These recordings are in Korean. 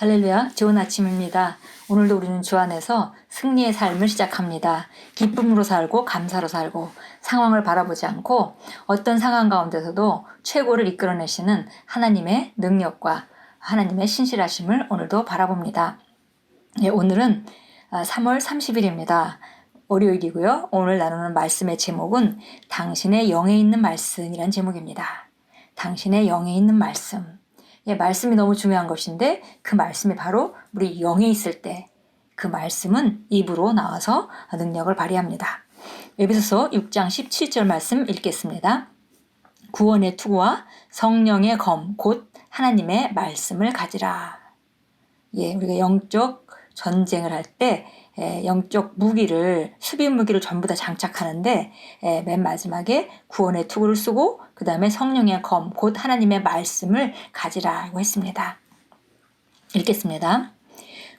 할렐루야, 좋은 아침입니다. 오늘도 우리는 주 안에서 승리의 삶을 시작합니다. 기쁨으로 살고 감사로 살고 상황을 바라보지 않고 어떤 상황 가운데서도 최고를 이끌어내시는 하나님의 능력과 하나님의 신실하심을 오늘도 바라봅니다. 오늘은 3월 30일입니다. 월요일이고요. 오늘 나누는 말씀의 제목은 당신의 영에 있는 말씀이란 제목입니다. 당신의 영에 있는 말씀. 말씀이 너무 중요한 것인데 그 말씀이 바로 우리 영에 있을 때 그 말씀은 입으로 나와서 능력을 발휘합니다. 에베소서 6장 17절 말씀 읽겠습니다. 구원의 투구와 성령의 검, 곧 하나님의 말씀을 가지라. 우리가 영적 전쟁을 할 때 영적 무기를, 수비 무기를 전부 다 장착하는데 맨 마지막에 구원의 투구를 쓰고 그 다음에 성령의 검, 곧 하나님의 말씀을 가지라고 했습니다. 읽겠습니다.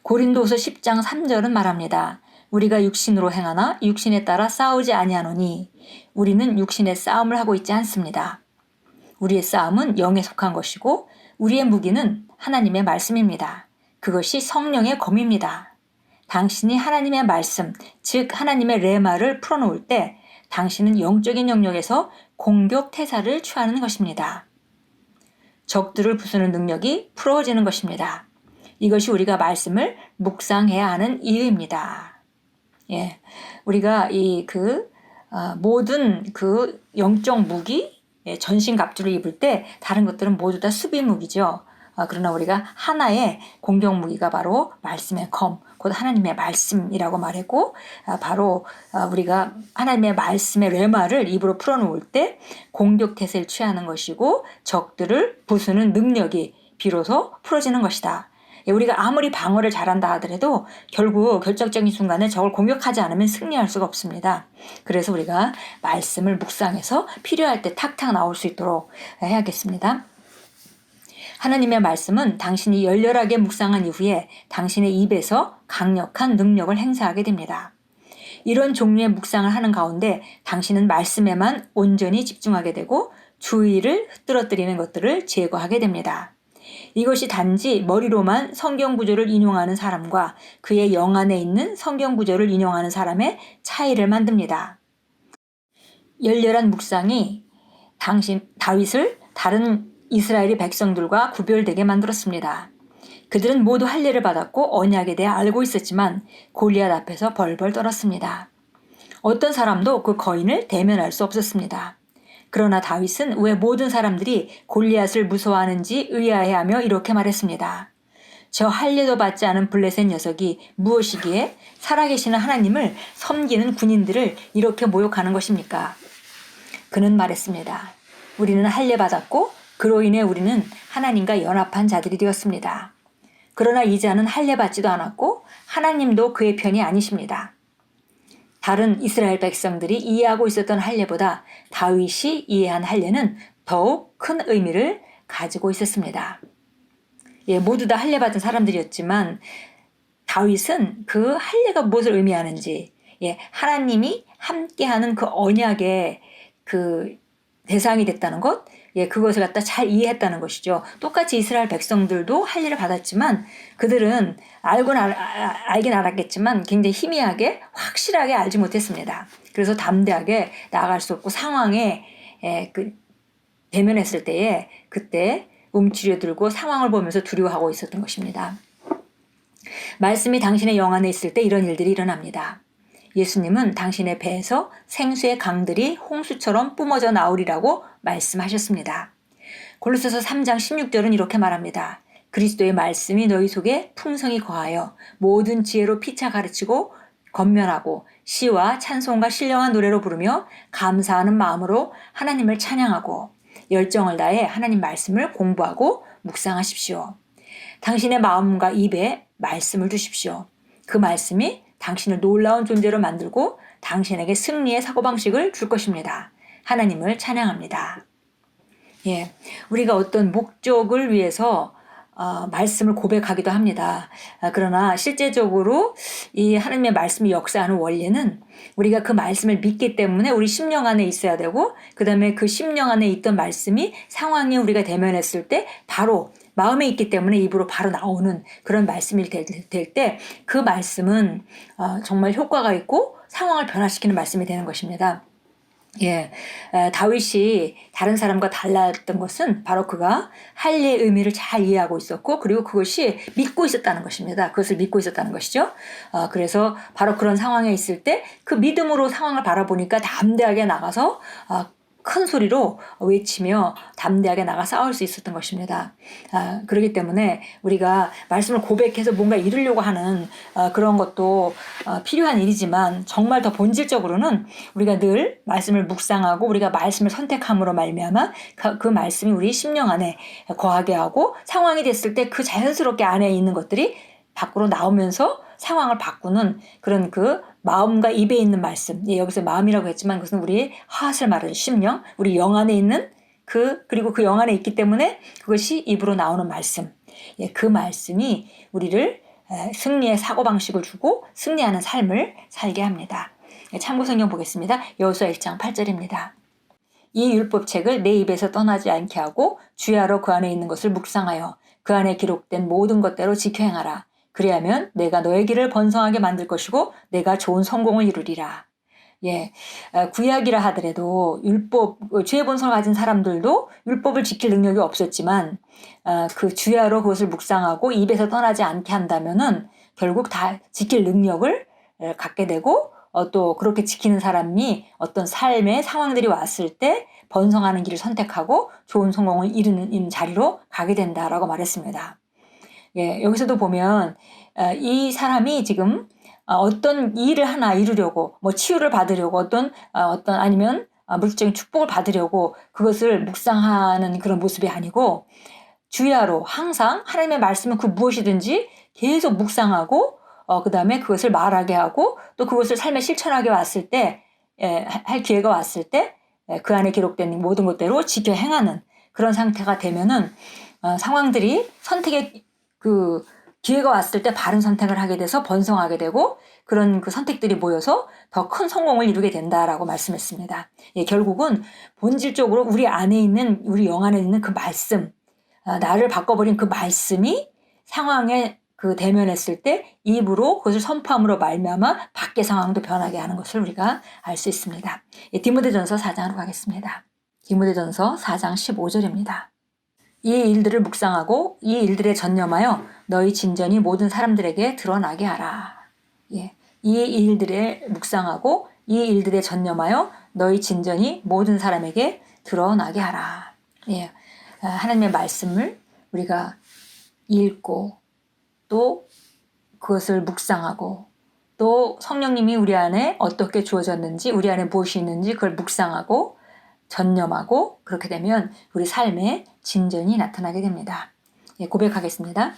고린도후서 10장 3절은 말합니다. 우리가 육신으로 행하나 육신에 따라 싸우지 아니하노니 우리는 육신의 싸움을 하고 있지 않습니다. 우리의 싸움은 영에 속한 것이고 우리의 무기는 하나님의 말씀입니다. 그것이 성령의 검입니다. 당신이 하나님의 말씀, 즉 하나님의 레마를 풀어놓을 때 당신은 영적인 영역에서 공격 태세를 취하는 것입니다. 적들을 부수는 능력이 풀어지는 것입니다. 이것이 우리가 말씀을 묵상해야 하는 이유입니다. 우리가 모든 그 영적 무기, 전신갑주를 입을 때 다른 것들은 모두 다 수비 무기죠. 그러나 우리가 하나의 공격 무기가 바로 말씀의 검, 곧 하나님의 말씀이라고 말했고, 바로 우리가 하나님의 말씀의 레마를 입으로 풀어놓을 때 공격 태세를 취하는 것이고 적들을 부수는 능력이 비로소 풀어지는 것이다. 우리가 아무리 방어를 잘한다 하더라도 결국 결정적인 순간에 적을 공격하지 않으면 승리할 수가 없습니다. 그래서 우리가 말씀을 묵상해서 필요할 때 탁탁 나올 수 있도록 해야겠습니다. 하나님의 말씀은 당신이 열렬하게 묵상한 이후에 당신의 입에서 강력한 능력을 행사하게 됩니다. 이런 종류의 묵상을 하는 가운데 당신은 말씀에만 온전히 집중하게 되고 주의를 흐트러뜨리는 것들을 제거하게 됩니다. 이것이 단지 머리로만 성경 구절을 인용하는 사람과 그의 영 안에 있는 성경 구절을 인용하는 사람의 차이를 만듭니다. 열렬한 묵상이 다윗을 다른 이스라엘의 백성들과 구별되게 만들었습니다. 그들은 모두 할례를 받았고 언약에 대해 알고 있었지만 골리앗 앞에서 벌벌 떨었습니다. 어떤 사람도 그 거인을 대면할 수 없었습니다. 그러나 다윗은 왜 모든 사람들이 골리앗을 무서워하는지 의아해하며 이렇게 말했습니다. 저 할례도 받지 않은 블레셋 녀석이 무엇이기에 살아계시는 하나님을 섬기는 군인들을 이렇게 모욕하는 것입니까? 그는 말했습니다. 우리는 할례 받았고 그로 인해 우리는 하나님과 연합한 자들이 되었습니다. 그러나 이 자는 할례 받지도 않았고 하나님도 그의 편이 아니십니다. 다른 이스라엘 백성들이 이해하고 있었던 할례보다 다윗이 이해한 할례는 더욱 큰 의미를 가지고 있었습니다. 모두 다 할례 받은 사람들이었지만 다윗은 그 할례가 무엇을 의미하는지, 하나님이 함께하는 그 언약의 그 대상이 됐다는 것, 그것을 갖다 잘 이해했다는 것이죠. 똑같이 이스라엘 백성들도 할례를 받았지만 그들은 알긴 알았겠지만 굉장히 희미하게 확실하게 알지 못했습니다. 그래서 담대하게 나아갈 수 없고 상황에 대면했을 때에 그때 움츠려들고 상황을 보면서 두려워하고 있었던 것입니다. 말씀이 당신의 영 안에 있을 때 이런 일들이 일어납니다. 예수님은 당신의 배에서 생수의 강들이 홍수처럼 뿜어져 나오리라고 말씀하셨습니다. 골로새서 3장 16절은 이렇게 말합니다. 그리스도의 말씀이 너희 속에 풍성히 거하여 모든 지혜로 피차 가르치고 권면하고 시와 찬송과 신령한 노래로 부르며 감사하는 마음으로 하나님을 찬양하고 열정을 다해 하나님 말씀을 공부하고 묵상하십시오. 당신의 마음과 입에 말씀을 두십시오. 그 말씀이 당신을 놀라운 존재로 만들고 당신에게 승리의 사고방식을 줄 것입니다. 하나님을 찬양합니다. 우리가 어떤 목적을 위해서 말씀을 고백하기도 합니다. 그러나 실제적으로 이 하나님의 말씀이 역사하는 원리는 우리가 그 말씀을 믿기 때문에 우리 심령 안에 있어야 되고 그 다음에 그 심령 안에 있던 말씀이 상황에 우리가 대면했을 때 바로 마음에 있기 때문에 입으로 바로 나오는 그런 말씀이 될 때 그 말씀은 정말 효과가 있고 상황을 변화시키는 말씀이 되는 것입니다. 예, 다윗이 다른 사람과 달랐던 것은 바로 그가 할례의 의미를 잘 이해하고 있었고, 그리고 그것이 믿고 있었다는 것입니다. 그것을 믿고 있었다는 것이죠. 그래서 바로 그런 상황에 있을 때 그 믿음으로 상황을 바라보니까 담대하게 나가서 큰 소리로 외치며 담대하게 나가 싸울 수 있었던 것입니다. 그렇기 때문에 우리가 말씀을 고백해서 뭔가 이루려고 하는 그런 것도 필요한 일이지만, 정말 더 본질적으로는 우리가 늘 말씀을 묵상하고 우리가 말씀을 선택함으로 말미암아 그 말씀이 우리 심령 안에 거하게 하고, 상황이 됐을 때 그 자연스럽게 안에 있는 것들이 밖으로 나오면서 상황을 바꾸는 그런 그 마음과 입에 있는 말씀. 여기서 마음이라고 했지만 그것은 우리 하앗을 말하는 심령, 우리 영 안에 있는 그리고 그 영 안에 있기 때문에 그것이 입으로 나오는 말씀. 그 말씀이 우리를 승리의 사고방식을 주고 승리하는 삶을 살게 합니다. 참고 성경 보겠습니다. 여호수아 1장 8절입니다. 이 율법책을 내 입에서 떠나지 않게 하고 주야로 그 안에 있는 것을 묵상하여 그 안에 기록된 모든 것대로 지켜 행하라. 그리하면 내가 너의 길을 번성하게 만들 것이고 내가 좋은 성공을 이루리라. 구약이라 하더라도 율법, 죄의 본성을 가진 사람들도 율법을 지킬 능력이 없었지만 그 주야로 그것을 묵상하고 입에서 떠나지 않게 한다면은 결국 다 지킬 능력을 갖게 되고, 또 그렇게 지키는 사람이 어떤 삶의 상황들이 왔을 때 번성하는 길을 선택하고 좋은 성공을 이루는 자리로 가게 된다라고 말했습니다. 여기서도 보면 이 사람이 지금 어떤 일을 하나 이루려고, 뭐 치유를 받으려고, 어떤 아니면 물질적인 축복을 받으려고 그것을 묵상하는 그런 모습이 아니고, 주야로 항상 하나님의 말씀은 그 무엇이든지 계속 묵상하고, 그 다음에 그것을 말하게 하고, 또 그것을 삶에 실천하게 왔을 때, 할 기회가 왔을 때 그 안에 기록된 모든 것대로 지켜 행하는 그런 상태가 되면은 상황들이 선택의 그 기회가 왔을 때 바른 선택을 하게 돼서 번성하게 되고, 그런 그 선택들이 모여서 더 큰 성공을 이루게 된다라고 말씀했습니다. 결국은 본질적으로 우리 안에 있는, 우리 영 안에 있는 그 말씀, 나를 바꿔버린 그 말씀이 상황에 그 대면했을 때 입으로 그것을 선포함으로 말미암아 밖의 상황도 변하게 하는 것을 우리가 알 수 있습니다. 디모데전서 4장으로 가겠습니다. 디모데전서 4장 15절입니다. 이 일들을 묵상하고 이 일들에 전념하여 너희 진전이 모든 사람들에게 드러나게 하라. 이 일들에 묵상하고 이 일들에 전념하여 너희 진전이 모든 사람에게 드러나게 하라. 하나님의 말씀을 우리가 읽고 또 그것을 묵상하고, 또 성령님이 우리 안에 어떻게 주어졌는지, 우리 안에 무엇이 있는지 그걸 묵상하고 전념하고, 그렇게 되면 우리 삶에 진전이 나타나게 됩니다. 고백하겠습니다.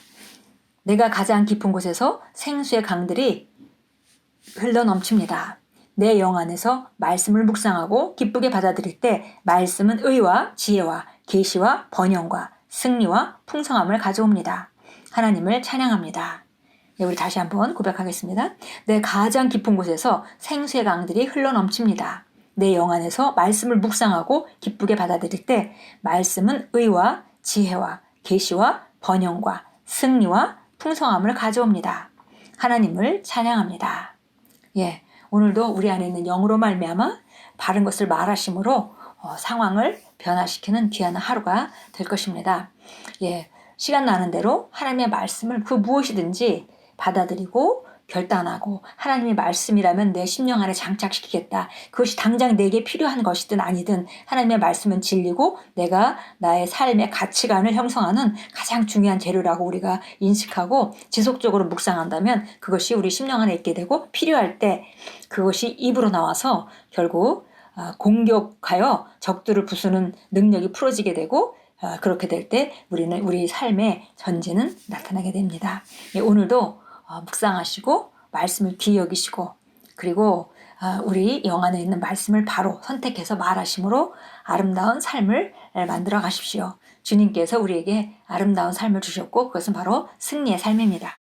내가 가장 깊은 곳에서 생수의 강들이 흘러 넘칩니다. 내 영 안에서 말씀을 묵상하고 기쁘게 받아들일 때 말씀은 의와 지혜와 계시와 번영과 승리와 풍성함을 가져옵니다. 하나님을 찬양합니다. 우리 다시 한번 고백하겠습니다. 내 가장 깊은 곳에서 생수의 강들이 흘러 넘칩니다. 내 영 안에서 말씀을 묵상하고 기쁘게 받아들일 때 말씀은 의와 지혜와 계시와 번영과 승리와 풍성함을 가져옵니다. 하나님을 찬양합니다. 오늘도 우리 안에 있는 영으로 말미암아 바른 것을 말하심으로 상황을 변화시키는 귀한 하루가 될 것입니다. 시간 나는 대로 하나님의 말씀을 그 무엇이든지 받아들이고 결단하고, 하나님의 말씀이라면 내 심령 안에 장착시키겠다. 그것이 당장 내게 필요한 것이든 아니든 하나님의 말씀은 진리고 내가 나의 삶의 가치관을 형성하는 가장 중요한 재료라고 우리가 인식하고 지속적으로 묵상한다면 그것이 우리 심령 안에 있게 되고, 필요할 때 그것이 입으로 나와서 결국 공격하여 적들을 부수는 능력이 풀어지게 되고, 그렇게 될 때 우리 삶의 전진은 나타나게 됩니다. 오늘도 묵상하시고 말씀을 귀히 여기시고, 그리고 우리 영 안에 있는 말씀을 바로 선택해서 말하심으로 아름다운 삶을 만들어 가십시오. 주님께서 우리에게 아름다운 삶을 주셨고 그것은 바로 승리의 삶입니다.